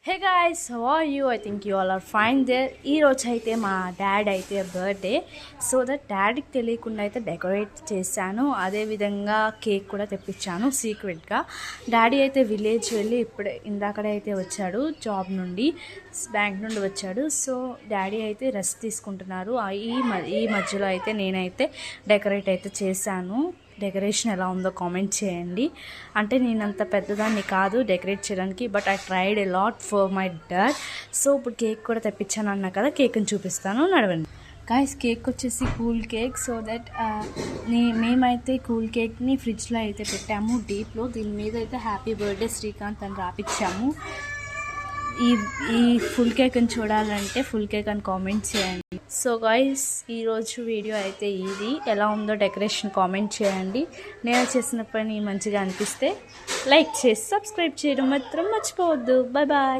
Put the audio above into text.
Hey guys, how are you? I think you all are fine there. ఈరోజు అయితే మా dad అయితే birthday, so that డాడీకి తెలియకుండా అయితే డెకరేట్ చేశాను. అదేవిధంగా కేక్ కూడా తెప్పించాను సీక్రెట్గా. డాడీ అయితే విలేజ్ వెళ్ళి ఇందాకడే అయితే వచ్చాడు, జాబ్ నుండి, బ్యాంక్ నుండి వచ్చాడు. సో డాడీ అయితే రెస్ట్ తీసుకుంటున్నారు. ఈ మధ్యలో అయితే నేనైతే డెకరేట్ అయితే చేశాను. డెకరేషన్ ఎలా ఉందో కామెంట్ చేయండి. అంటే నేను అంత పెద్దదాన్ని కాదు డెకరేట్ చేయడానికి, but I tried a lot for my dad. So ఇప్పుడు కేక్ కూడా తెప్పించాను అన్నా కదా, కేక్ని చూపిస్తాను, నడవండి. గాయస్, కేక్ వచ్చేసి కూల్ కేక్. సో దట్ మేమైతే కూల్ కేక్ని ఫ్రిడ్జ్లో అయితే పెట్టాము డీప్లో. దీని మీద అయితే హ్యాపీ బర్త్డే శ్రీకాంత్ అని రాపించాము. ఈ ఫుల్ కేక్ని చూడాలంటే ఫుల్ కేక్ అని కామెంట్ చేయండి. సో గాయ్స్, ఈరోజు వీడియో అయితే ఇది. ఎలా ఉందో డెకరేషన్ కామెంట్ చేయండి. నేను చేసిన పని మంచిగా అనిపిస్తే లైక్ చేసి సబ్స్క్రైబ్ చేయడం మాత్రం మర్చిపోవద్దు. Bye bye.